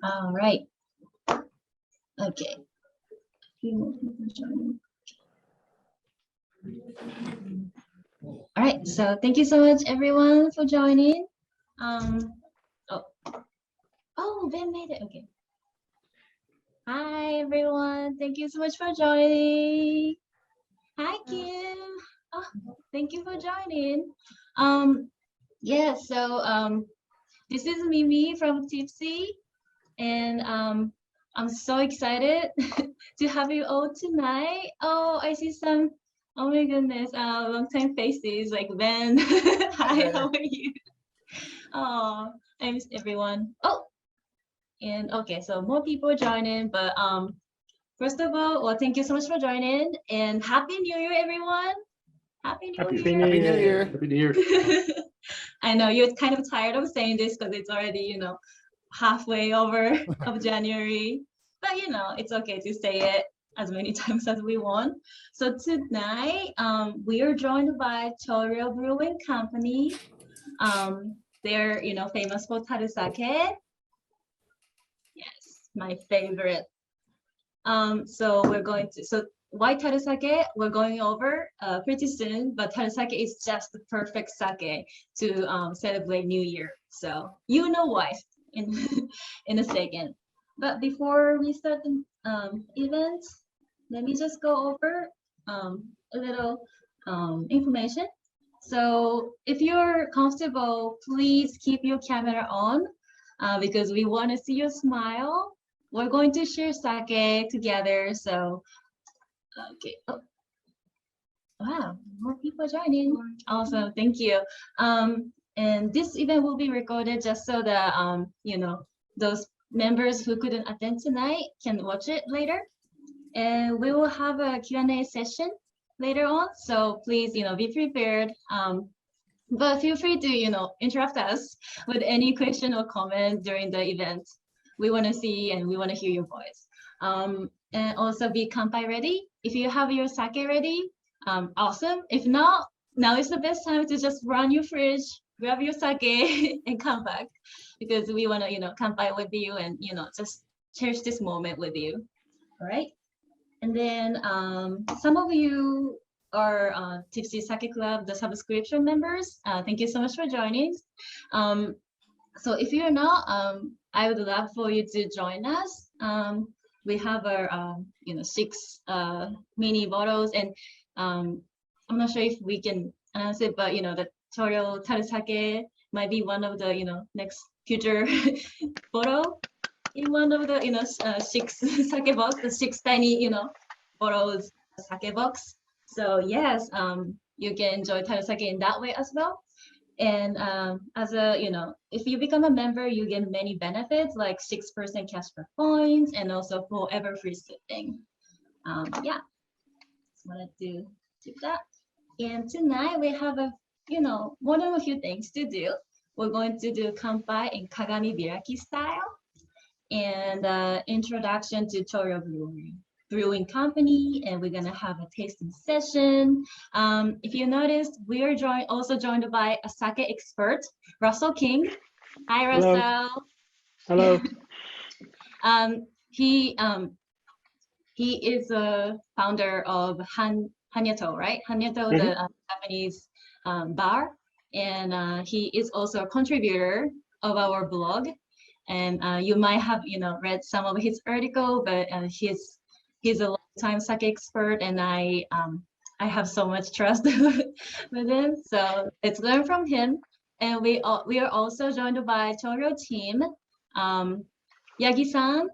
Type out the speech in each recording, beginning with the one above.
All right. Okay. Few more people joining. All right. So thank you so much, everyone, for joining. Oh, Ben made it. Okay. Hi, everyone. Thank you so much for joining. Hi, Kim. Oh, thank you for joining. Yeah. So this is Mimi from Tippsy, and I'm so excited to have you all tonight. Oh, I see some. Oh my goodness, long time faces like Ben. Hi, how are you? Oh, I miss everyone. Oh, and okay, so more people joining, but first of all, well, thank you so much for joining, and Happy New Year, everyone. Happy New Year. Happy New Year. Happy New Year. I know you're kind of tired of saying this because it's already, halfway over of January, but it's okay to say it as many times as we want. So tonight, we are joined by Choryo Brewing Company. They're, famous for tarusake. Yes, my favorite. So why tarusake? We're going over pretty soon, but tarusake is just the perfect sake to celebrate New Year. So you know why in in a second. But before we start the event, let me just go over a little information. So if you're comfortable, please keep your camera on because we want to see your smile. We're going to share sake together. So, okay. Oh, wow, more people joining. Awesome, thank you. And this event will be recorded just so that those members who couldn't attend tonight can watch it later. And we will have a Q&A session later on. So please, be prepared. But feel free to, interrupt us with any question or comment during the event. We want to see and we want to hear your voice. And also be Kampai ready. If you have your sake ready, awesome. If not, now is the best time to just run your fridge, grab your sake and come back because we want to, Kampai with you and, just cherish this moment with you. All right. And then some of you are Tippsy Sake Club, the subscription members. Thank you so much for joining. So if you're not, I would love for you to join us. We have our, 6 mini bottles, and I'm not sure if we can announce it, but the Choryo Tarusake might be one of the, next future bottle in one of the, 6 sake box, the 6 tiny, bottles sake box. So yes, you can enjoy tarusake in that way as well. And as a, if you become a member, you get many benefits like 6% cash for points and also forever free shipping. Yeah, just wanted to do that. And tonight we have more than a few things to do. We're going to do Kampai in Kagami Biraki style and introduction to Choryo Brewing Company, and we're gonna have a tasting session. If you noticed, we are also joined by a sake expert, Russell King. Hi, Russell. Hello. He is a founder of Hanyato, right? Hanyato, the Japanese bar, and he is also a contributor of our blog. And you might have read some of his article, but he's a long-time sake expert, and I have so much trust with him. So let's learn from him. And we are also joined by Choryo team, Yagi-san,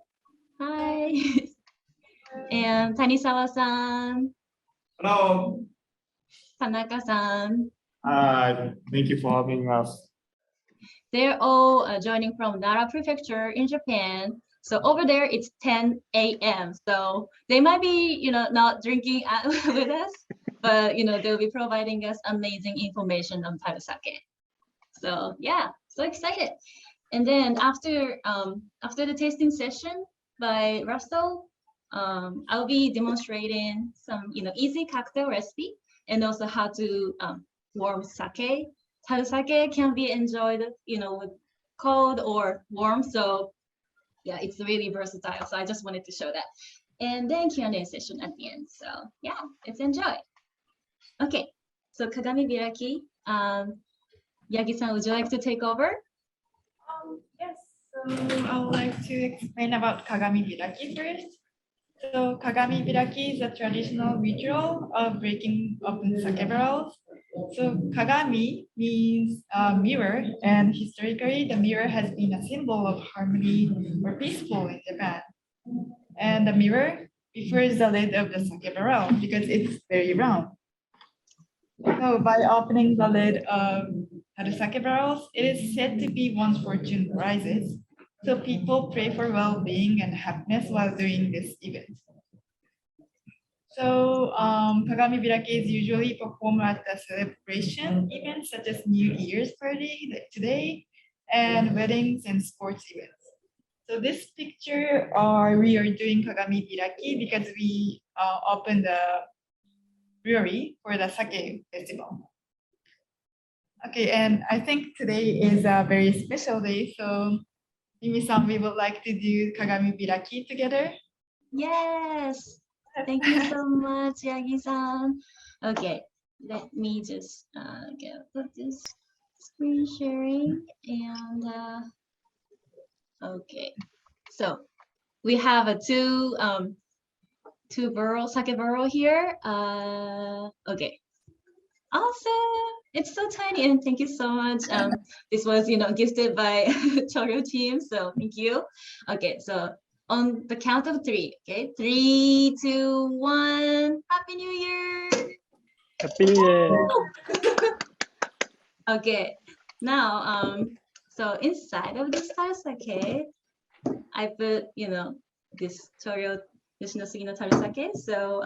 hi, and Tanisawa-san. Hello. Tanaka-san. Hi. Thank you for having us. They're all joining from Nara Prefecture in Japan. So over there, it's 10 a.m. So they might be, not drinking with us, but, they'll be providing us amazing information on tarusake. So yeah, so excited. And then after the tasting session by Russell, I'll be demonstrating some, easy cocktail recipe and also how to warm sake. Tarusake can be enjoyed, with cold or warm. So yeah, it's really versatile. So I just wanted to show that. And then Q&A session at the end. So yeah, let's enjoy. Okay, so Kagami Biraki, Yagi-san, would you like to take over? Yes, so I would like to explain about Kagami Biraki first. So Kagami Biraki is a traditional ritual of breaking open sake barrels. So Kagami means mirror, and historically the mirror has been a symbol of harmony or peaceful in Japan. And the mirror refers the lid of the sake barrel because it's very round. So by opening the lid of Harusake barrels, it is said to be one's fortune rises. So people pray for well-being and happiness while doing this event. So Kagami Biraki is usually performed at the celebration events such as New Year's party like today and weddings and sports events. So this picture, we are doing Kagami Biraki because we opened the brewery for the sake festival. Okay, and I think today is a very special day. So Mimi-san, we would like to do Kagami Biraki together. Yes. Thank you so much, Yagi-san. Okay, let me just put this screen sharing and okay. So we have a two sake barrel here. Okay. Awesome. It's so tiny and thank you so much. This was, gifted by Choryo team, so thank you. Okay, so on the count of three, okay? 3, 2, 1. Happy New Year! Happy New Year. Okay, now, so inside of this tarusake, I put, this Choryo Yoshinosugi no tarusake. So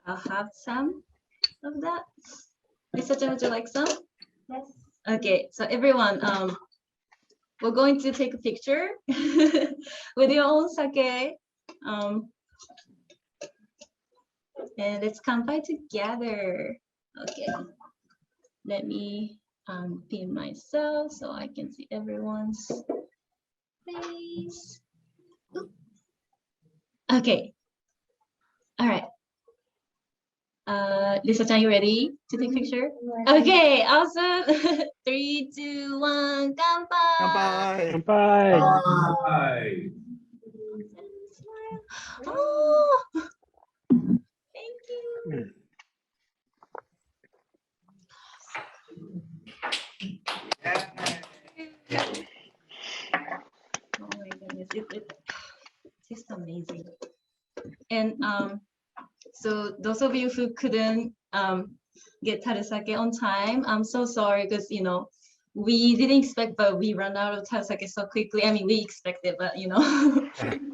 I'll have some of that. Lisa-chan, would you like some? Yes. Okay, so everyone, we're going to take a picture with your own sake. And let's Kampai together. Okay, let me pin myself so I can see everyone's face. Okay, all right. Lisa-chan, you ready to take a picture? Okay, awesome. 3, 2, 1, Kampai! Kampai. Kampai. Oh, thank you. Oh my goodness, it tastes amazing. And so those of you who couldn't get tarusake on time, I'm so sorry because we didn't expect, but we ran out of tarusake so quickly. I mean, we expected, but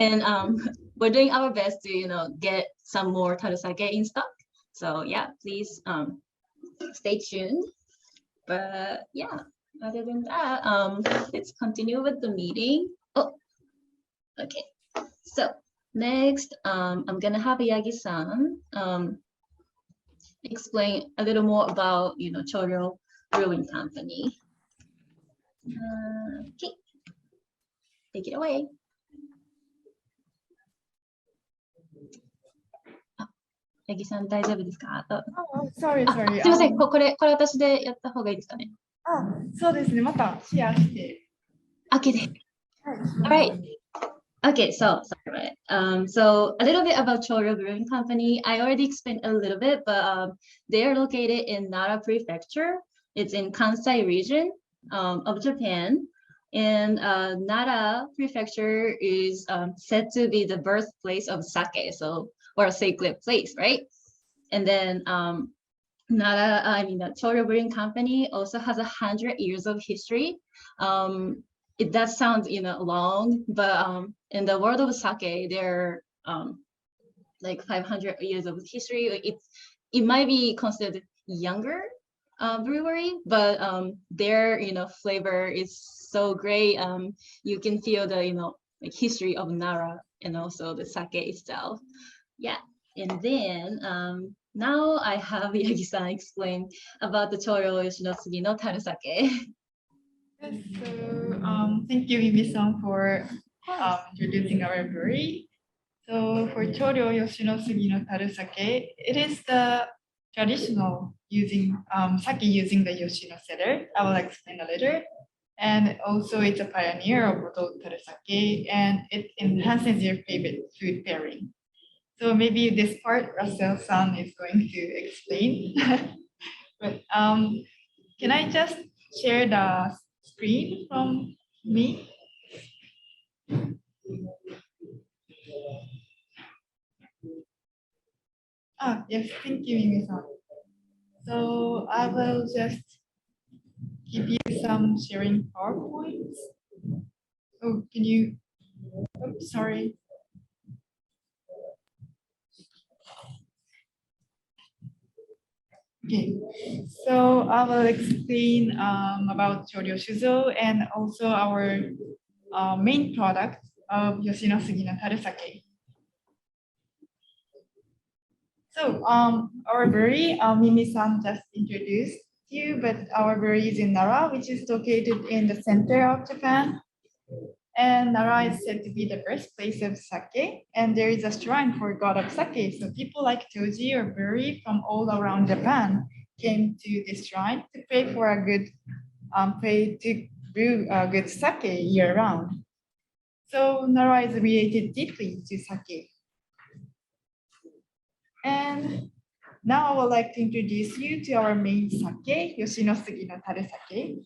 and we're doing our best to get some more tarusake in stock. So yeah, please stay tuned. But yeah, other than that, let's continue with the meeting. Oh, okay. So next, I'm gonna have Yagi-san explain a little more about Choryo Brewing Company. Okay, take it away. Yagi-san, 大丈夫ですか? Sorry. すいません、これ私でやった方がいいですかね? そうですね。またシェアして。Okay. All right. Okay, so sorry. So a little bit about Choryo Brewing Company. I already explained a little bit, but they are located in Nara Prefecture. It's in Kansai region of Japan. And Nara Prefecture is said to be the birthplace of sake, or a sacred place, right? And then the Choryo Brewing Company also has 100 years of history. It does sound long, but in the world of sake, there are like 500 years of history. It might be considered younger brewery, but their flavor is so great. You can feel the like history of Nara and also the sake itself. Yeah, and then now I have Yagi-san explain about the Choryo Yoshinosugi no tarusake. Yes, so thank you, Mimi-san, for introducing our brewery. So for Choryo Yoshino Sugi no Taru Sake, it is the traditional using sake using the Yoshino cedar. I will explain a later. And also it's a pioneer of bottled taru sake, and it enhances your favorite food pairing. So maybe this part Russell-san is going to explain. But can I just share the screen from me? Yes, thank you, Mimi-san. So I will just give you some sharing PowerPoints. Oh, can you, oops, sorry. Okay, so I will explain about Choryo Shuzo and also our main product of Yoshino Sugi no Taru Sake. So our brewery, Mimi-san just introduced you, but our brewery is in Nara, which is located in the center of Japan. And Nara is said to be the birthplace of sake, and there is a shrine for god of sake. So people like Toji or brewery from all around Japan came to this shrine to pray for a good, pray to brew a good sake year round. So Nara is related deeply to sake. And now I would like to introduce you to our main sake, Yoshino Sugi no Taru Sake.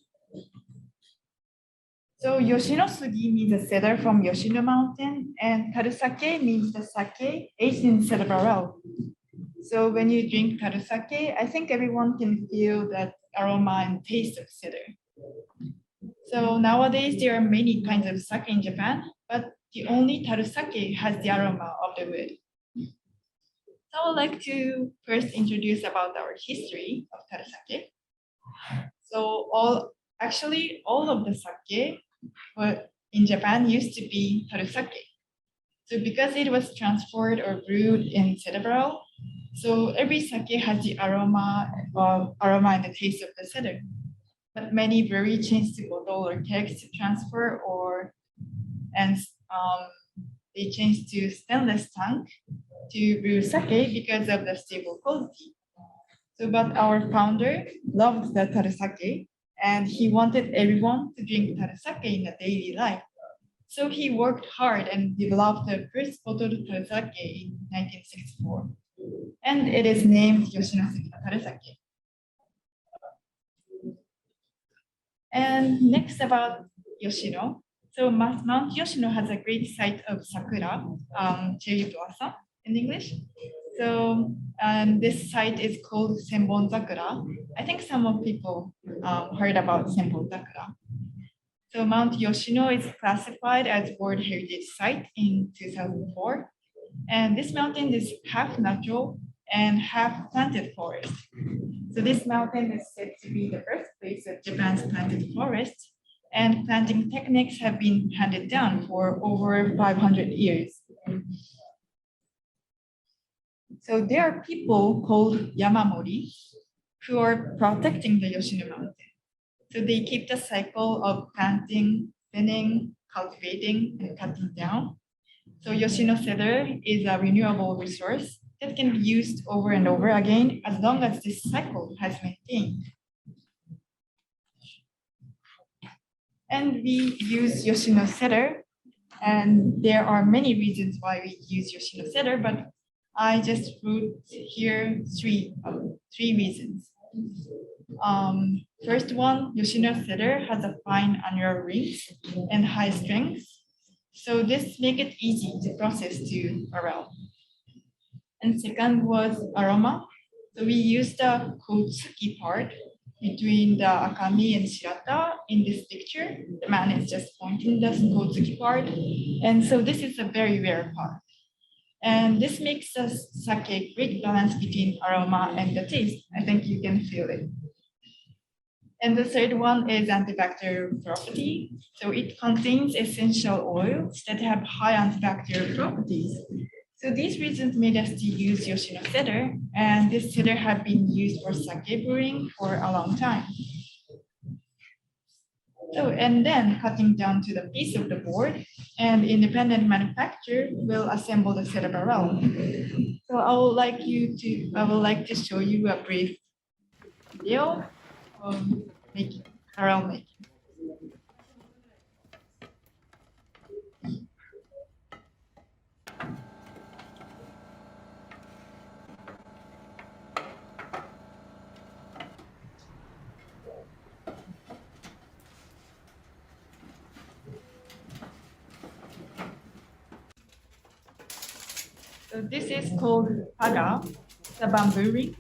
So Yoshino Sugi means a cedar from Yoshino Mountain, and Taru Sake means the sake aged in cedar barrel. So when you drink Taru Sake, I think everyone can feel that aroma and taste of cedar. So nowadays there are many kinds of sake in Japan, but the only Taru Sake has the aroma of the wood. So I would like to first introduce about our history of Taru Sake. So all of the sake in Japan used to be Taru Sake. So because it was transferred or brewed in cedar barrel, so every sake has the aroma and the taste of the cedar. But many breweries changed to bottle or kegs to transfer, and they changed to stainless tank to brew sake because of the stable quality. So, but our founder loved the Taru Sake, and he wanted everyone to drink Taru Sake in a daily life. So he worked hard and developed the first bottled Taru Sake in 1964. And it is named Yoshino Sugi no Taru Sake. And next about Yoshino. So Mount Yoshino has a great site of sakura, cherry blossom in English. So this site is called Senbon Zakura. I think some of people heard about Senbon Zakura. So Mount Yoshino is classified as World Heritage Site in 2004. And this mountain is half natural and half planted forest. So this mountain is said to be the birthplace of Japan's planted forest, and planting techniques have been handed down for over 500 years. So there are people called Yamamori who are protecting the Yoshino mountain. So they keep the cycle of planting, thinning, cultivating, and cutting down. So Yoshino cedar is a renewable resource that can be used over and over again as long as this cycle has maintained. And we use Yoshino cedar, and there are many reasons why we use Yoshino cedar, but I just wrote here three reasons. First one, Yoshino cedar has a fine annular rings and high strength. So this makes it easy to process to barrel. And second was aroma. So we used the Kotsuki part between the Akami and Shirata in this picture. The man is just pointing the Kotsuki part. And so this is a very rare part. And this makes the sake great balance between aroma and the taste. I think you can feel it. And the third one is antibacterial property. So it contains essential oils that have high antibacterial properties. So these reasons made us to use Yoshino cedar, and this cedar had been used for sake brewing for a long time. So, and then cutting down to the piece of the board, and independent manufacturer will assemble the set of barrel. So I would like to show you a brief video of making barrel making. So this is called paga, the bamboo ring.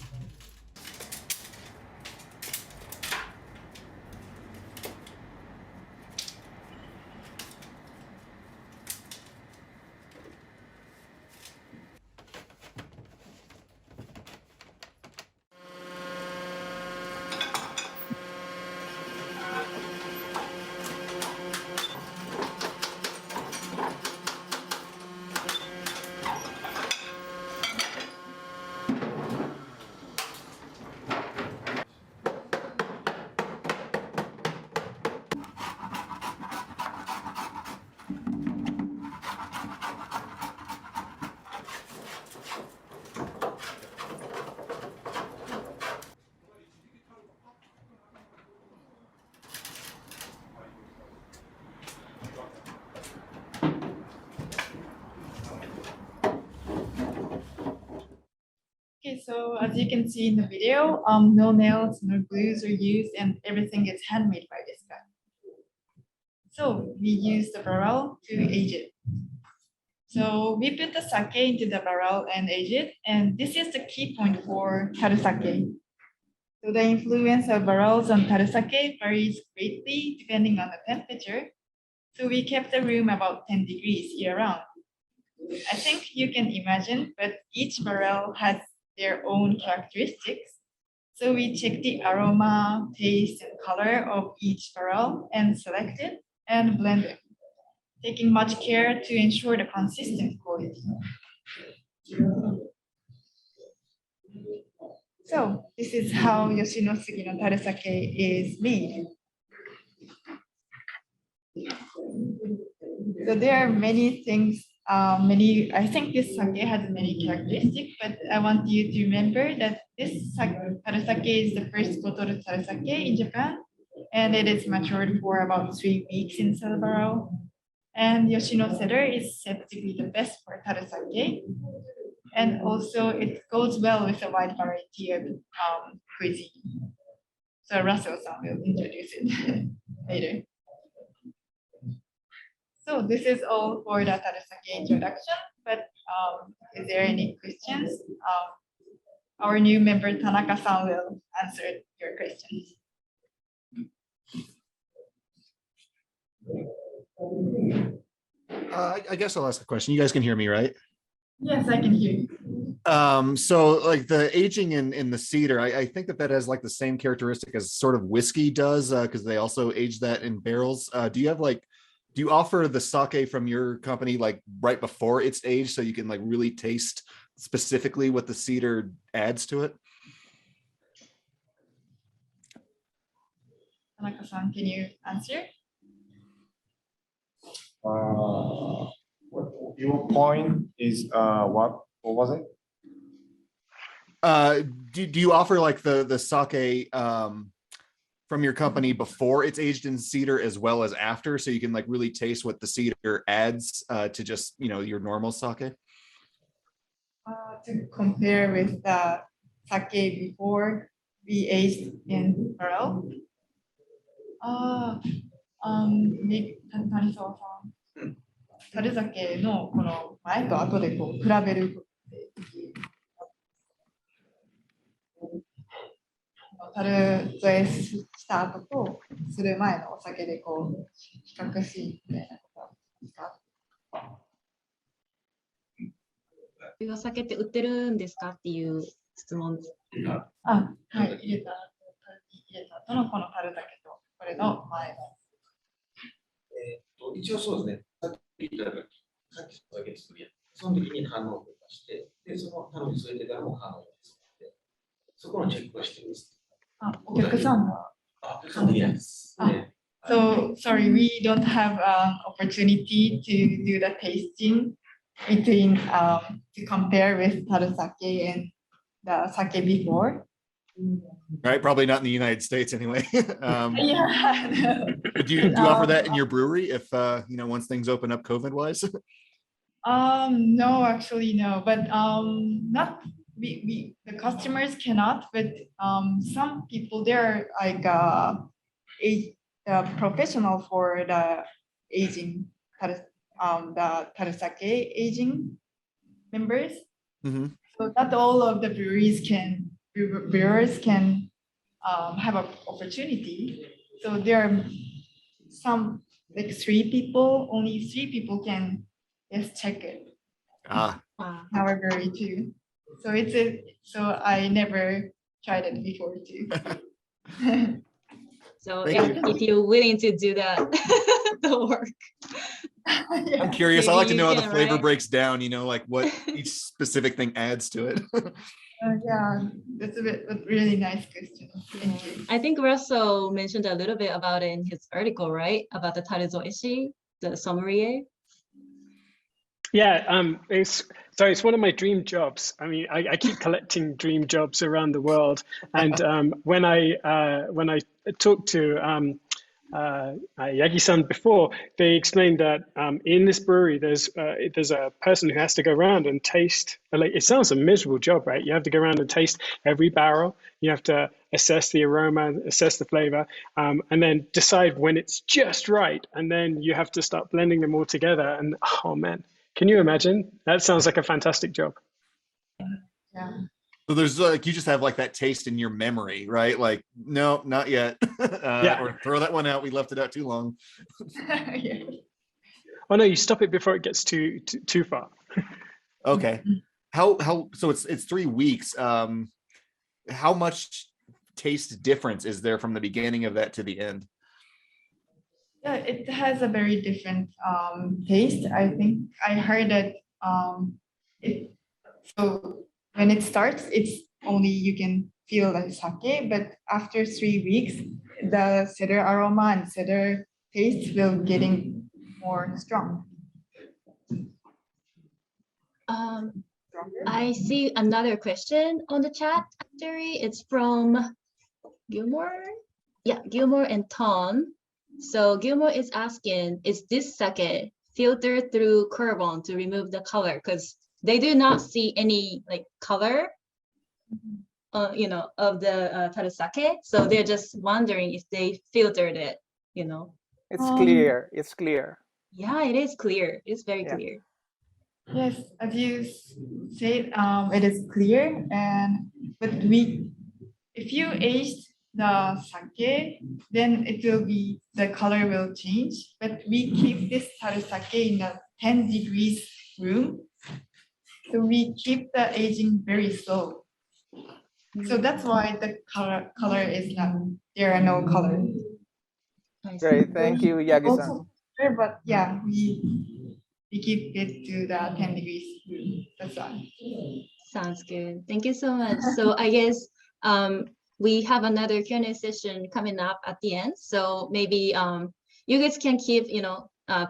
Okay, so as you can see in the video, no nails, no glues are used, and everything is handmade by this guy. So we use the barrel to age it. So we put the sake into the barrel and age it, and this is the key point for tarusake. So the influence of barrels on tarusake varies greatly depending on the temperature. So we kept the room about 10 degrees year round. I think you can imagine, but each barrel has their own characteristics. So we check the aroma, taste, and color of each barrel and select it and blend it, taking much care to ensure the consistent quality. So this is how Yoshinosugi no tarusake is made. So there are many things, I think this sake has many characteristics, but I want you to remember that this tarusake is the first bottled tarusake in Japan, and it is matured for about 3 weeks in cell barrel. And Yoshino Cedar is said to be the best for tarusake. And also it goes well with a wide variety of cuisine. So Russell-san will introduce it later. So this is all for the tarusake introduction, but is there any questions? Our new member Tanaka-san will answer your questions. I guess I'll ask a question. You guys can hear me, right? Yes, I can hear you. So like the aging in the cedar, I think that has like the same characteristic as sort of whiskey does, because they also age that in barrels. Do you offer the sake from your company like right before it's aged so you can like really taste specifically what the cedar adds to it? Tanaka-san, can you answer? Your point is what was it? Do you offer like the sake from your company before it's aged in cedar as well as after, so you can like really taste what the cedar adds to just your normal sake? To compare with the sake before we aged in barrel. Tanisa-san, 樽酒のこの前と後でこう比べる。樽添えした後とする前のお酒でこう比較しみたいなことですか？お酒って売ってるんですかっていう質問。はい、入れた後のこの樽酒とこれの前の。一応そうですね。さっき言ったさっきお酒作りやその時に反応を出して、でその反応に添えてからも反応をですので、そこのチェックはしてます。お客さんの。お客さんできないです。So sorry, we don't have opportunity to do the tasting between to compare with Tarusake and the sake before. Right, probably not in the United States anyway. Yeah. But do you offer that in your brewery if once things open up COVID wise? No, actually no, but not we the customers cannot, but some people they're like a professional for the aging the Tarusake aging members. Hmm. So not all of the brewers can have an opportunity. So there are some like only three people can just check it. Ah, Wow. Our brewery too. So I never tried it before too. So Thank if you're willing to do that, the work. Yeah. I'm curious. I Maybe like to you know how the can, flavor right? breaks down, like what each specific thing adds to it. Yeah, that's a really nice question. Thank Yeah. you. I think Russell mentioned a little bit about it in his article, right? About the Taruzoishi, the sommelier. Yeah, it's one of my dream jobs. I mean, I keep collecting dream jobs around the world, and when I talked to Yagi-san before, they explained that in this brewery there's a person who has to go around and taste. Like, it sounds a miserable job, right? You have to go around and taste every barrel. You have to assess the aroma, assess the flavor, and then decide when it's just right. And then you have to start blending them all together. And oh man, can you imagine? That sounds like a fantastic job. Yeah. So there's you just have like that taste in your memory, right? Like, no, not yet. Yeah. Or throw that one out. We left it out too long. Yeah. Oh no, you stop it before it gets too far. Okay. So it's 3 weeks. How much taste difference is there from the beginning of that to the end? Yeah, it has a very different taste. I think I heard that so when it starts, it's only you can feel like sake, but after 3 weeks, the cedar aroma and cedar taste will getting more strong. I see another question on the chat, actually. It's from Gilmore. Yeah, Gilmore and Tom. So Gilmore is asking, is this sake filtered through carbon to remove the color? Because they do not see any like color, of the tarusake. So they're just wondering if they filtered it, It's clear. It's clear. Yeah, it is clear. It's very Yeah. clear. Yes, as you said, it is clear, but if you aged the sake, then the color will change. But we keep this tarusake in a 10 degrees room, so we keep the aging very slow. So that's why the color is not. There are no color. Great. Thank you, Yagi-san. Also, but yeah, we keep it to the 10 degrees room. That's why. Sounds good. Thank you so much. So I guess we have another Q&A session coming up at the end. So maybe you guys can keep,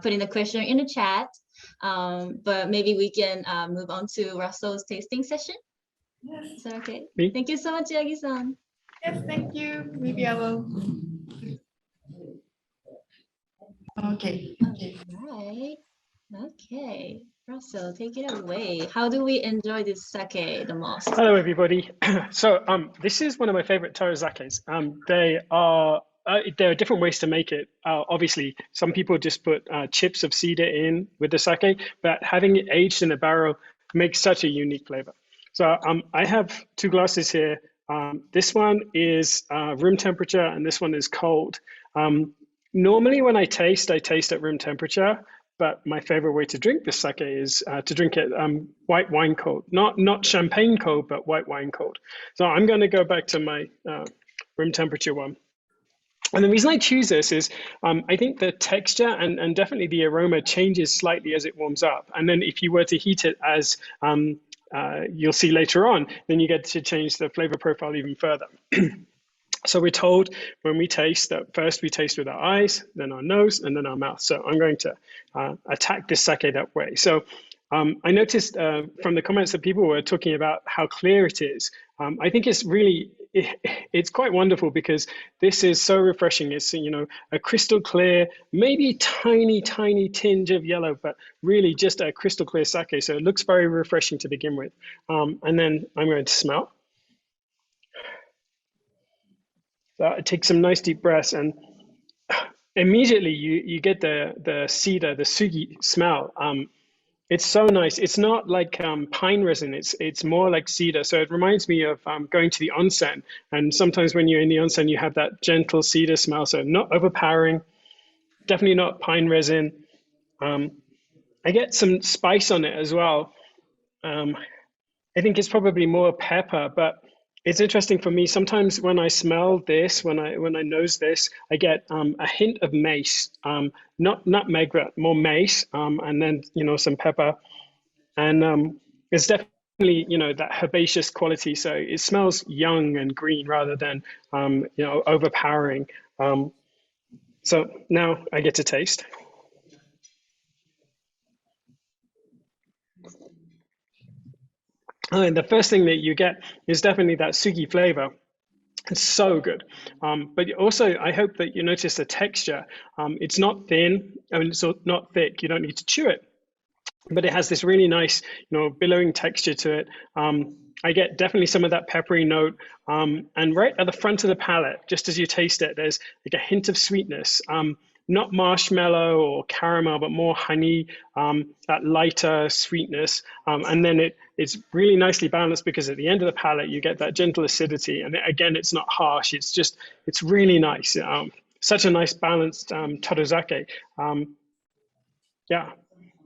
putting the question in the chat. But maybe we can move on to Russell's tasting session. Yes. Is that okay? Me? Thank you so much, Yagi-san. Yes, thank you. Maybe I will. Okay. Okay. Right. Okay. Russell, take it away. How do we enjoy this sake the most? Hello, everybody. So this is one of my favorite tarozakes. There are different ways to make it. Obviously, some people just put chips of cedar in with the sake, but having it aged in a barrel makes such a unique flavor. So I have 2 glasses here. This one is room temperature, and this one is cold. Normally, when I taste at room temperature. But my favorite way to drink this sake is to drink it white wine cold, not champagne cold, but white wine cold. So I'm going to go back to my room temperature one. And the reason I choose this is I think the texture and definitely the aroma changes slightly as it warms up. And then if you were to heat it as you'll see later on, then you get to change the flavor profile even further. So we're told when we taste that first we taste with our eyes, then our nose, and then our mouth. So I'm going to attack this sake that way. So I noticed from the comments that people were talking about how clear it is. I think it's really, it's quite wonderful because this is so refreshing. It's, you know, a crystal clear, maybe tiny tinge of yellow, but really just a crystal clear sake. So it looks very refreshing to begin with. And then I'm going to smell. So take some nice deep breaths, and immediately you get the cedar, the sugi smell. It's so nice. It's not like pine resin. It's more like cedar. So it reminds me of going to the onsen. And sometimes when you're in the onsen, you have that gentle cedar smell. So not overpowering, definitely not pine resin. I get some spice on it as well. I think it's probably more pepper, but it's interesting for me. Sometimes when I smell this, when I nose this, I get a hint of mace, not nutmeg, but more mace, and then, you know, some pepper, and it's definitely, you know, that herbaceous quality. So it smells young and green rather than, you know, overpowering. So now I get to taste. And the first thing that you get is definitely that sugi flavor. It's so good. But also, I hope that you notice the texture. It's not thin, I mean, it's not thick. You don't need to chew it, but it has this really nice, you know, billowing texture to it. I get definitely some of that peppery note. And right at the front of the palate, just as you taste it, there's like a hint of sweetness. Not marshmallow or caramel, but more honey, that lighter sweetness. And then it's really nicely balanced because at the end of the palate, you get that gentle acidity. And again, it's not harsh. It's really nice. Such a nice balanced taruzake. Yeah,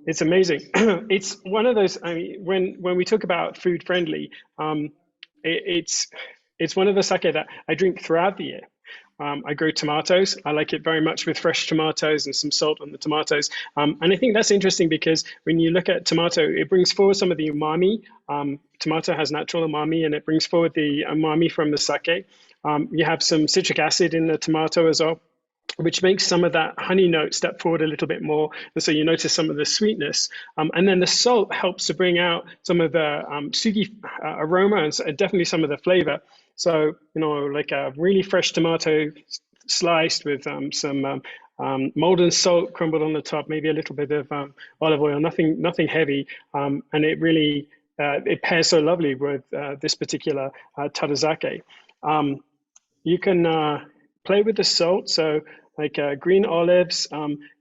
it's amazing. It's one of those, I mean, when we talk about food friendly, it's one of the sake that I drink throughout the year. I grow tomatoes. I like it very much with fresh tomatoes and some salt on the tomatoes. And I think that's interesting because when you look at tomato, it brings forward some of the umami. Tomato has natural umami and it brings forward the umami from the sake. You have some citric acid in the tomato as well, which makes some of that honey note step forward a little bit more. And so you notice some of the sweetness. And then the salt helps to bring out some of the sugi aroma and definitely some of the flavor. So, you know, like a really fresh tomato sliced with some molten salt crumbled on the top, maybe a little bit of olive oil, nothing heavy. And it really, it pairs so lovely with this particular taruzake. You can play with the salt. So like green olives,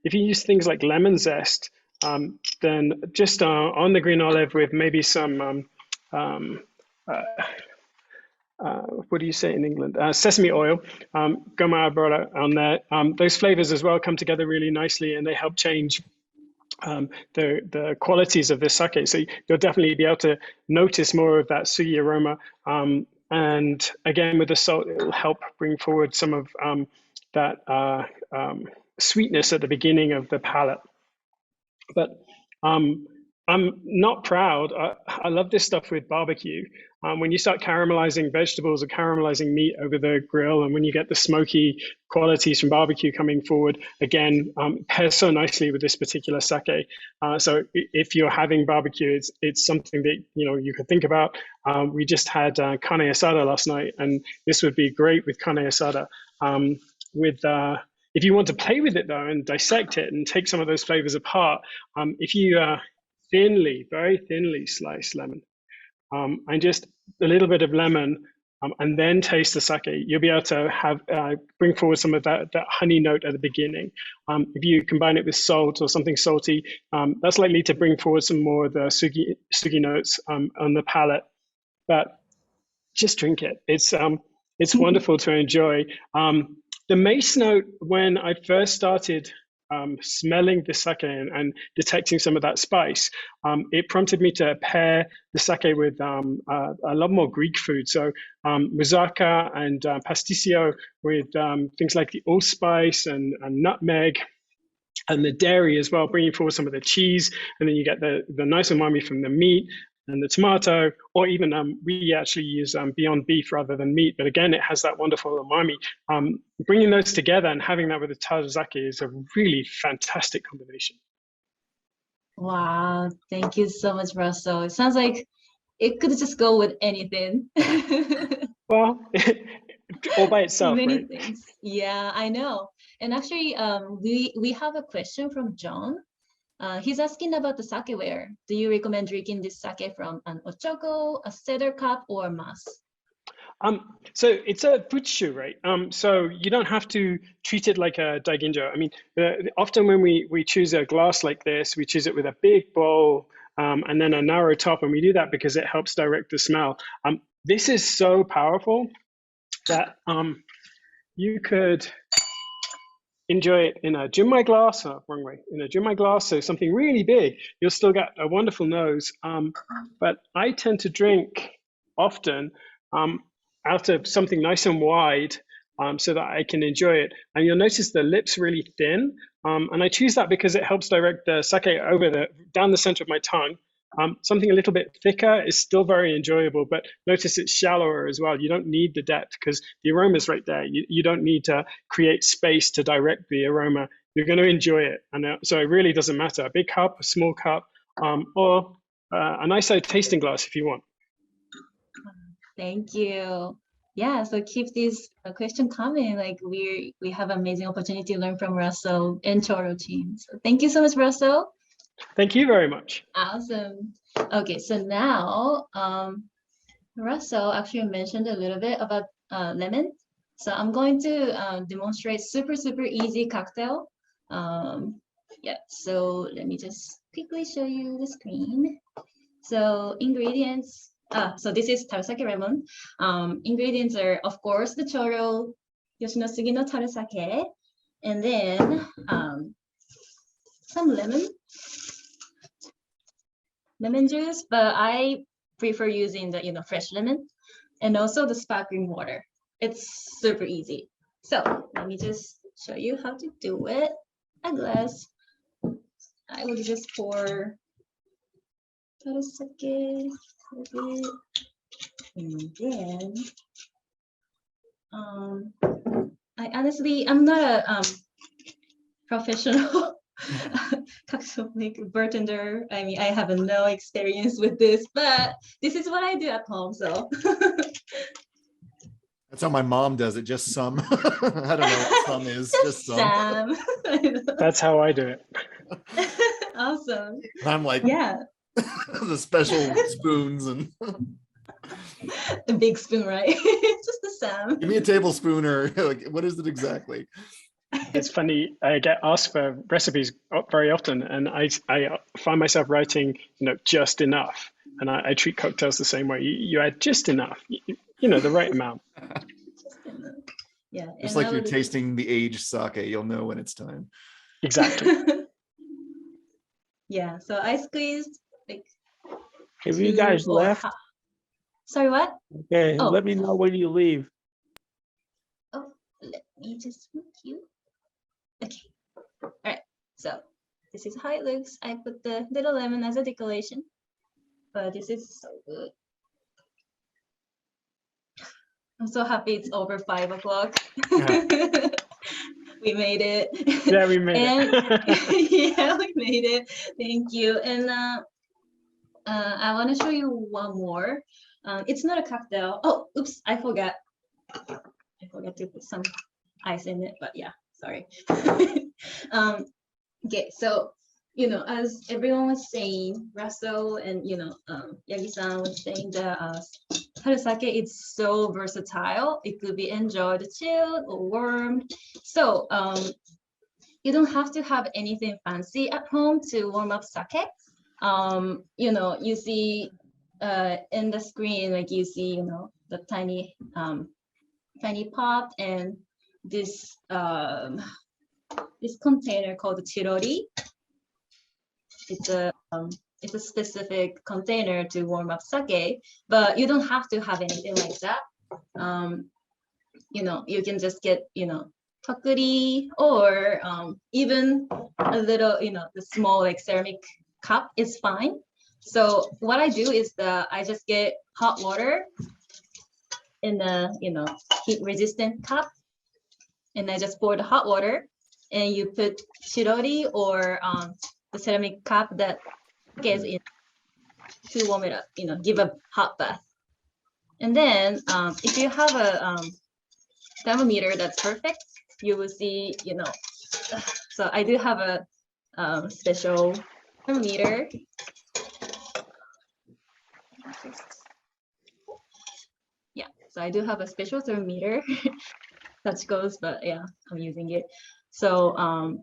if you use things like lemon zest, then just on the green olive with maybe some, what do you say in England? Sesame oil, goma abora on there. Those flavors as well come together really nicely and they help change the qualities of the sake. So you'll definitely be able to notice more of that sugi aroma. And again, with the salt, it will help bring forward some of that sweetness at the beginning of the palate. But I'm not proud. I love this stuff with barbecue. When you start caramelizing vegetables or caramelizing meat over the grill, and when you get the smoky qualities from barbecue coming forward, again, pairs so nicely with this particular sake. So if you're having barbecue, it's something that, you know, you could think about. We just had carne asada last night, and this would be great with carne asada. If you want to play with it though and dissect it and take some of those flavors apart, if you very thinly slice lemon, and just a little bit of lemon, and then taste the sake, you'll be able to have bring forward some of that honey note at the beginning. If you combine it with salt or something salty, that's likely to bring forward some more of the sugi notes on the palate. But just drink it. It's wonderful to enjoy. The mace note, when I first started smelling the sake and detecting some of that spice, it prompted me to pair the sake with a lot more Greek food. So moussaka and pasticcio with things like the allspice and nutmeg, and the dairy as well, bringing forward some of the cheese, and then you get the nice umami from the meat. and the tomato, or even we actually use Beyond Beef rather than meat. But again, it has that wonderful umami. Bringing those together and having that with the tarazake is a really fantastic combination. Wow, thank you so much, Russell. It sounds like it could just go with anything. Well, all by itself, Many right? things. Yeah, I know. And actually, we have a question from John. He's asking about the sakeware. Do you recommend drinking this sake from an ochoko, a cedar cup, or mas? So it's a butchu, right? So you don't have to treat it like a daiginjo. I mean, often when we choose a glass like this, we choose it with a big bowl and then a narrow top, and we do that because it helps direct the smell. This is so powerful that you could enjoy it in a junmai glass, wrong way, in a junmai glass, so something really big. You'll still get a wonderful nose. But I tend to drink often out of something nice and wide so that I can enjoy it. And you'll notice the lips really thin. And I choose that because it helps direct the sake down the center of my tongue. Something a little bit thicker is still very enjoyable, but notice it's shallower as well. You don't need the depth because the aroma is right there. You don't need to create space to direct the aroma. You're going to enjoy it. And so it really doesn't matter. A big cup, a small cup, or a nice tasting glass if you want. Thank you. Yeah, so keep these questions coming. Like we have amazing opportunity to learn from Russell and Choryo team. So thank you so much, Russell. Thank you very much. Awesome. Okay, so now Russell actually mentioned a little bit about lemon. So I'm going to demonstrate super easy cocktail. Yeah, so let me just quickly show you the screen. So ingredients. So this is tarasake lemon. Ingredients are, of course, the Choryo Yoshinosugi no tarasake, and then some lemon juice, but I prefer using the fresh lemon, and also the sparkling water. It's super easy. So let me just show you how to do it. A glass. I will just pour tarasake a bit, and then I'm not a professional cocktail maker, bartender. I mean, I have no experience with this, but this is what I do at home. So That's how my mom does it. Just some. I don't know what some is. Just some. That's how I do it. Awesome. I'm like, yeah, the special spoons and a big spoon, right? Just the Sam. give me a tablespoon or like, what is it exactly? It's funny. I get asked for recipes very often, and I find myself writing, just enough. And I treat cocktails the same way. You add just enough, the right amount. Just enough. Yeah. Just like you're tasting the aged sake, you'll know when it's time. Exactly. Yeah. So I squeezed like. Have you guys left? Sorry, what? Okay, let me know when you leave. Oh, let me just move you. Okay. All right. So this is how it looks. I put the little lemon as a decoration, but this is so good. I'm so happy it's over 5 o'clock. Yeah. We made it. Yeah, we made it. Yeah, we made it. Thank you. And I want to show you one more. It's not a cocktail. Oh, oops, I forgot. I forgot to put some ice in it, but yeah, sorry. Okay, so as everyone was saying, Russell and Yagi-san was saying that tarasake is so versatile. It could be enjoyed chilled or warmed. So you don't have to have anything fancy at home to warm up sake. You see in the screen, like you see, the tiny pot and this container called the chirori. It's a specific container to warm up sake, but you don't have to have anything like that. You can just get tokuri or even a little the small like ceramic cup is fine. So what I do is I just get hot water in the heat resistant cup, and I just pour the hot water, and you put chirori or the ceramic cup that gets in to warm it up, give a hot bath. And then if you have a thermometer that's perfect, you will see, so I do have a special thermometer. Yeah, so I do have a special thermometer. Touch goes, but yeah, I'm using it. So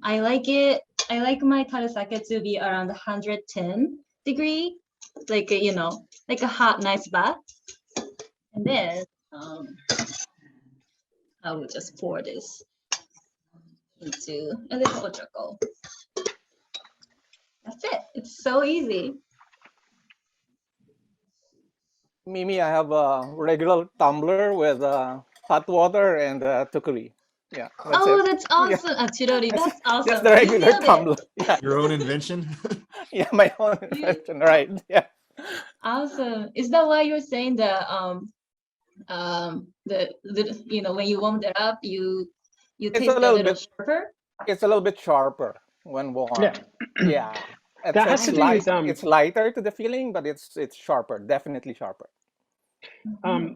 I like it. I like my tarusake to be around 110 degree, like like a hot, nice bath. And then I will just pour this into a little ochoko. That's it. It's so easy. Mimi, I have a regular tumbler with hot water and tokuri. Yeah. That's awesome. Chirori, that's awesome. Just the regular tumbler. Yeah. Your own invention? Yeah, my own invention, right? Yeah. Awesome. Is that why you're saying the when you warm it up, you taste a little bit sharper? It's a little bit sharper when warm. Yeah. Yeah. That has to do with it's lighter to the feeling, but it's sharper, definitely sharper.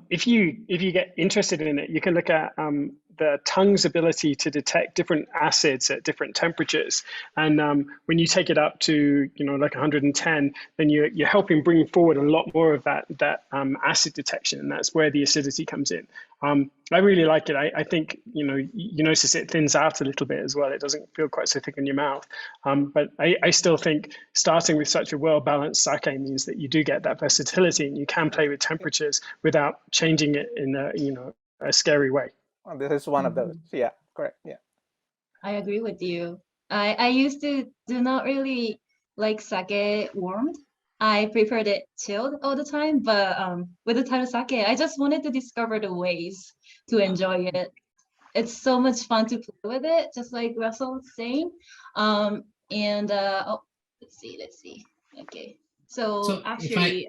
If you get interested in it, you can look at the tongue's ability to detect different acids at different temperatures. And when you take it up to like 110, then you're helping bring forward a lot more of that acid detection, and that's where the acidity comes in. I really like it. I think you notice it thins out a little bit as well. It doesn't feel quite so thick in your mouth. But I still think starting with such a well-balanced sake means that you do get that versatility, and you can play with temperatures without changing it in a scary way. Well, this is one of those. Yeah, correct. Yeah. I agree with you. I used to do not really like sake warmed. I preferred it chilled all the time, but with the tarusake, I just wanted to discover the ways to enjoy it. It's so much fun to play with it, just like Russell was saying. Let's see. Okay. So actually,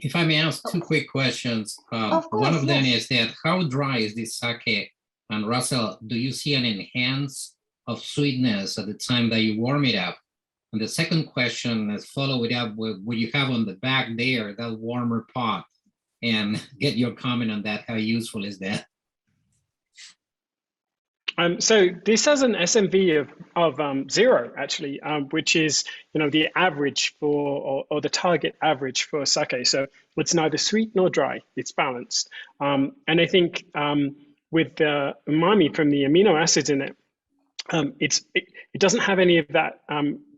if I may ask two quick questions. Of course, one of them yes. is that how dry is this sake? And Russell, do you see an enhance of sweetness at the time that you warm it up? And the second question is follow it up with what you have on the back there, that warmer pot, and get your comment on that. How useful is that? So this has an SMV of 0 actually, which is the average for or the target average for sake. So it's neither sweet nor dry; it's balanced. And I think with the umami from the amino acids in it, it doesn't have any of that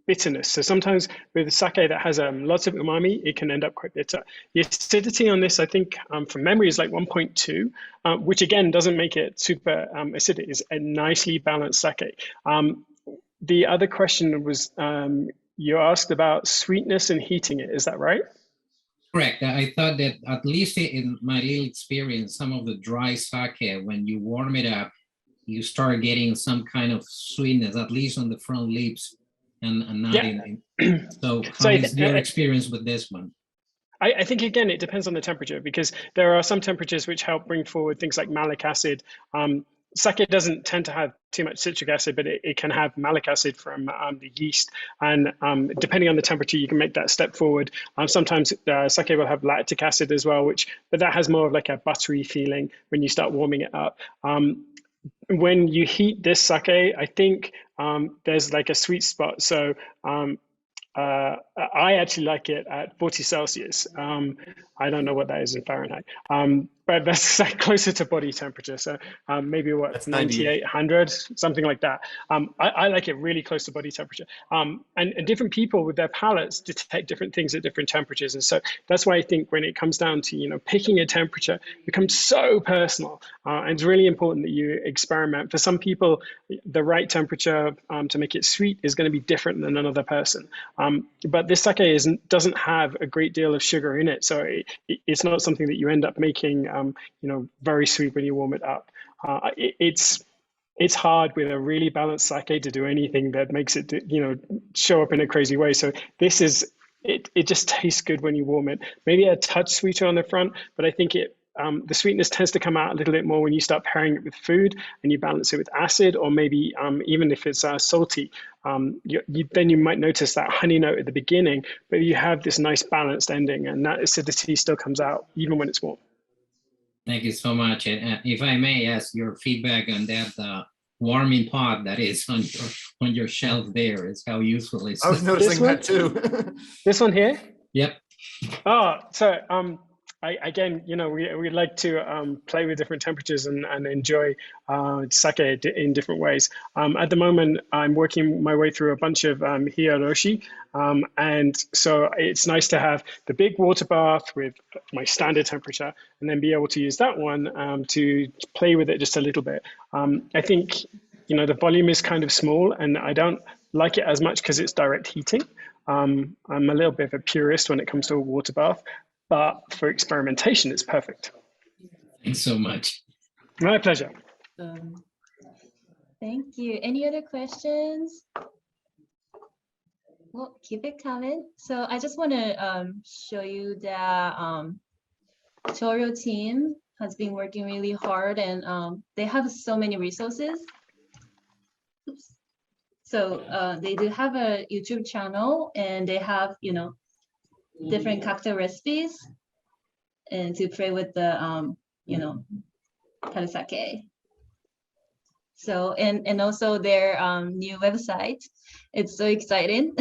bitterness. So sometimes with sake that has lots of umami, it can end up quite bitter. The acidity on this, I think, from memory, is like 1.2, which again doesn't make it super acidic. It's a nicely balanced sake. The other question was you asked about sweetness and heating it. Is that right? Correct. I thought that at least in my little experience, some of the dry sake, when you warm it up, you start getting some kind of sweetness, at least on the front lips, and not in. So how is your experience with this one? I think, again, it depends on the temperature, because there are some temperatures which help bring forward things like malic acid. Sake doesn't tend to have too much citric acid, but it can have malic acid from the yeast. And depending on the temperature, you can make that step forward. Sometimes sake will have lactic acid as well, but that has more of like a buttery feeling when you start warming it up. When you heat this sake, I think there's like a sweet spot. So I actually like it at 40 Celsius. I don't know what that is in Fahrenheit, but that's like closer to body temperature. So maybe that's 9800, something like that. I like it really close to body temperature. And different people with their palates detect different things at different temperatures. And so that's why I think when it comes down to, picking a temperature, it becomes so personal. And it's really important that you experiment. For some people, the right temperature to make it sweet is going to be different than another person. But this sake doesn't have a great deal of sugar in it. So it's not something that you end up making, very sweet when you warm it up. It's hard with a really balanced sake to do anything that makes it, show up in a crazy way. So this is it just tastes good when you warm it. Maybe a touch sweeter on the front, but I think the sweetness tends to come out a little bit more when you start pairing it with food and you balance it with acid, or maybe even if it's salty, then you might notice that honey note at the beginning, but you have this nice balanced ending, and that acidity still comes out even when it's warm. Thank you so much. And if I may ask your feedback on that warming pot that is on your shelf there, is how useful it's. I was noticing that too. This one here? Yep. Oh, so again, we like to play with different temperatures and enjoy sake in different ways. At the moment, I'm working my way through a bunch of hiyaroshi, and so it's nice to have the big water bath with my standard temperature, and then be able to use that one to play with it just a little bit. I think the volume is kind of small, and I don't like it as much because it's direct heating. I'm a little bit of a purist when it comes to a water bath, but for experimentation, it's perfect. Thanks so much. My pleasure. Thank you. Any other questions? Well, keep it coming. So I just want to show you that Choryo team has been working really hard, and they have so many resources. Oops. So they do have a YouTube channel, and they have, different cocktail recipes and to play with the, tarusake. So, and also their new website. It's so exciting.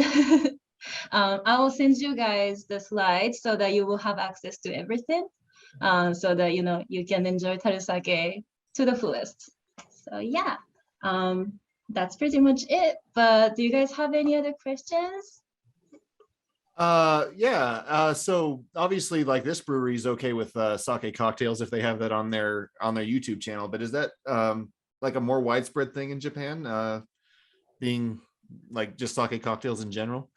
I will send you guys the slides so that you will have access to everything, so that, you can enjoy tarusake to the fullest. So yeah, that's pretty much it. But do you guys have any other questions? Yeah. So obviously, like, this brewery is okay with sake cocktails if they have that on their YouTube channel. But is that like a more widespread thing in Japan, being like just sake cocktails in general?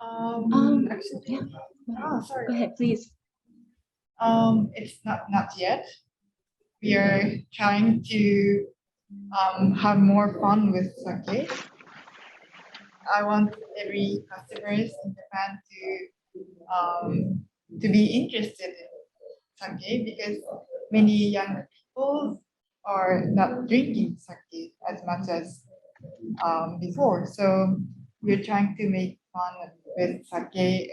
Actually, Yeah. oh, sorry. Go ahead, please. It's not yet. We are trying to have more fun with sake. I want every customers in Japan to be interested in sake, because many young people are not drinking sake as much as before. So we're trying to make fun with sake,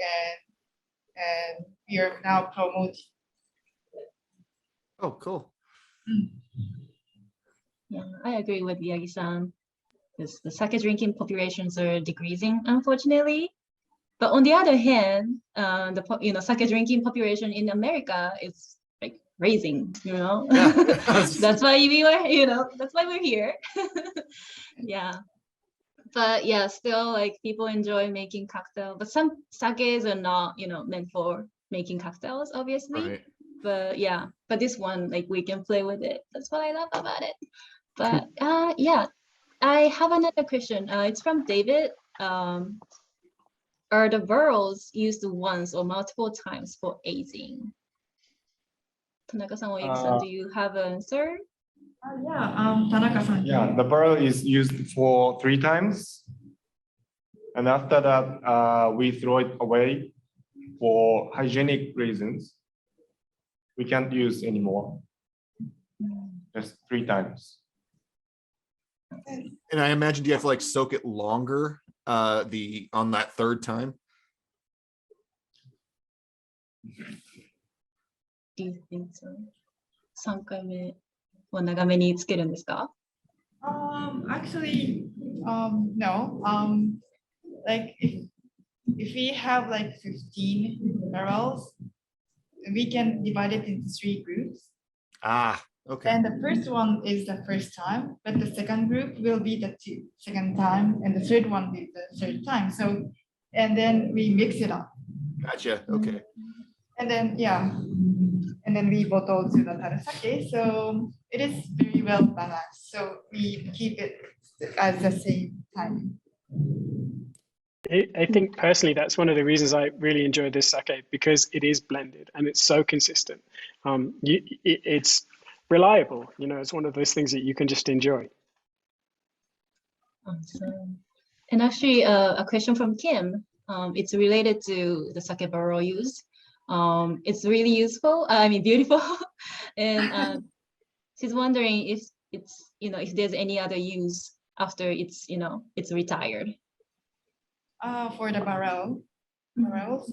and we are now promoting. Oh, cool. Yeah, I agree with Yagi-san. Because the sake drinking populations are decreasing, unfortunately. But on the other hand, the sake drinking population in America is like raising. Yeah. That's why that's why we're here. Yeah. But yeah, still, like, people enjoy making cocktails, but some sakes are not, meant for making cocktails, obviously. Right. But yeah, but this one, like, we can play with it. That's what I love about it. But yeah, I have another question. It's from David. Are the barrels used once or multiple times for aging? Tanaka-san or Yuki-san, do you have an answer? Yeah, Tanaka-san. Yeah, the barrel is used for 3 times. And after that, we throw it away for hygienic reasons. We can't use anymore. Just 3 times. And I imagine you have to like soak it longer on that 3rd time. Do you think so? 3回目は長めにつけるんですか? Actually, no. Like if we have like 15 barrels, we can divide it into 3 groups. Ah, okay. And the first one is the first time, but the second group will be the second time, and the third one will be the third time. So, and then we mix it up. Gotcha. Okay. And then, yeah, and then we bottle to the tarusake. So it is very well balanced. So we keep it as the same time. I think personally that's one of the reasons I really enjoy this sake, because it is blended and it's so consistent. It's reliable. It's one of those things that you can just enjoy. Awesome. And actually, a question from Kim. It's related to the sake barrel used. It's really useful. I mean, beautiful. And she's wondering if it's, if there's any other use after it's retired. For the barrels.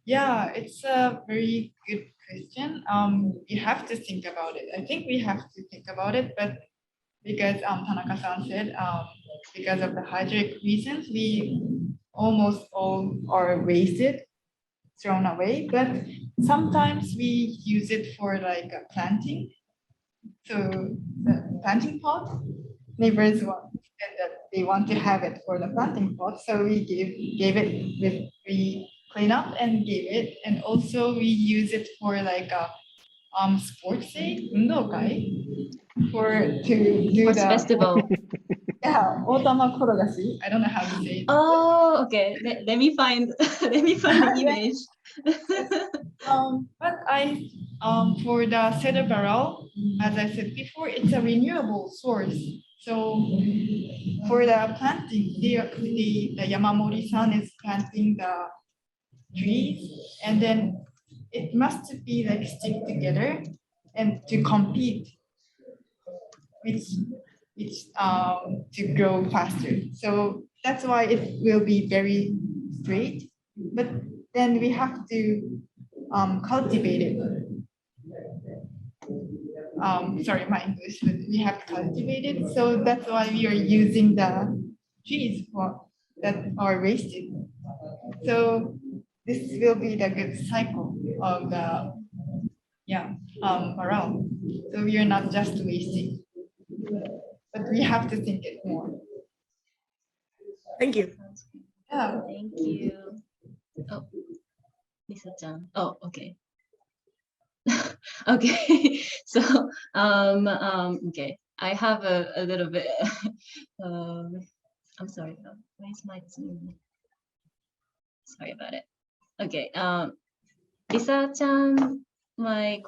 Yeah, it's a very good question. You have to think about it. I think we have to think about it, but because Tanaka-san said, because of the hygienic reasons, we almost all are wasted, thrown away. But sometimes we use it for like planting. So the planting pot, neighbors said that they want to have it for the planting pot, so we gave it. We clean up and gave it, and also we use it for like a sports day, 運動会, to do What's the festival? yeah, otama korogashi. I don't know how to say it. Oh, okay. Let me find let me find the image. But for the cedar barrel, as I said before, it's a renewable source. So for the planting, the Yamamori-san is planting the trees, and then it must be like stick together and to compete, which to grow faster. So that's why it will be very straight, but then we have to cultivate it. Sorry, my English, but we have to cultivate it. So that's why we are using the trees that are wasted. So this will be the good cycle of the barrel. So we are not just wasting, but we have to think it more. Thank you. Yeah. Thank you. Oh, Lisa-chan. Oh, okay. Okay. So, okay. I have a little bit. I'm sorry. Where's my Zoom? Sorry about it. Okay. Lisa-chan, my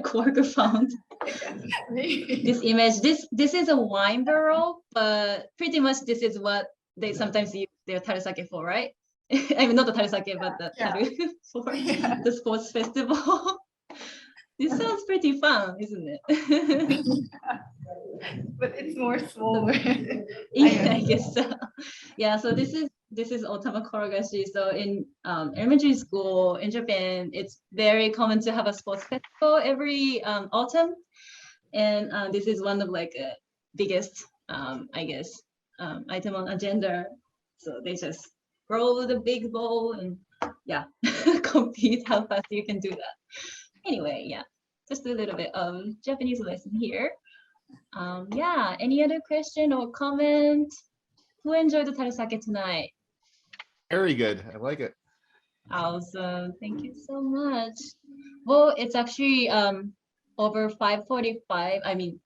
coworker found this image. This is a wine barrel, but pretty much this is what they sometimes use their tarusake for, right? I mean, not the tarusake, but the taru for the sports festival. This sounds pretty fun, isn't it? But it's more smaller. Yeah, I guess so. Yeah, so this is otama korogashi. So in elementary school in Japan, it's very common to have a sports festival every autumn, and this is one of like biggest I guess item on agenda. So they just roll the big bowl and yeah, compete how fast you can do that. Anyway, yeah, just a little bit of Japanese lesson here. Yeah, any other question or comment? Who enjoyed the tarusake tonight? Very good. I like it. Awesome. Thank you so much. Well, it's actually over 5:45. I mean,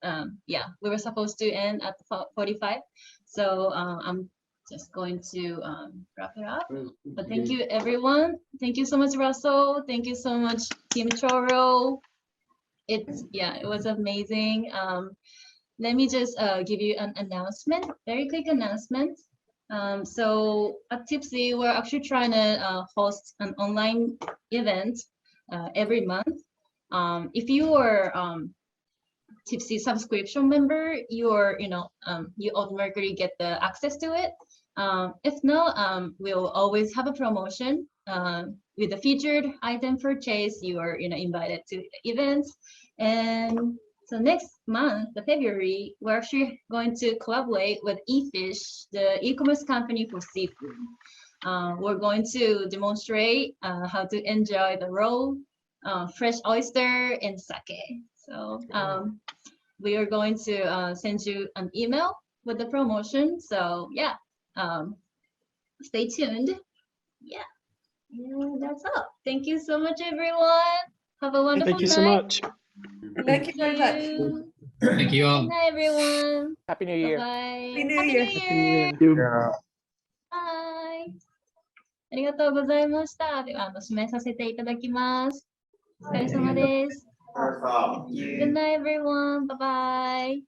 yeah, we were supposed to end at 45. So I'm just going to wrap it up. But thank you, everyone. Thank you so much, Russell. Thank you so much, Team Choryo. It was amazing. Let me just give you an announcement, very quick announcement. So at Tippsy, we're actually trying to host an online event every month. If you are Tippsy subscription member, you automatically get the access to it. If not, we'll always have a promotion with a featured item purchase. You are invited to events. And so next month, the February, we're actually going to collaborate with eFish, the e-commerce company for seafood. We're going to demonstrate how to enjoy the raw, fresh oyster and sake. So we are going to send you an email with the promotion. So yeah, stay tuned. Yeah, that's all. Thank you so much, everyone. Have a wonderful night. Thank you so much. Thank you very much. Thank you all. Good night, everyone. Happy New Year. Bye-bye. Happy New Happy Year. New Year. Yeah. はい。ありがとうございました。では、締めさせていただきます。お疲れ様です。Good night, everyone. Bye-bye.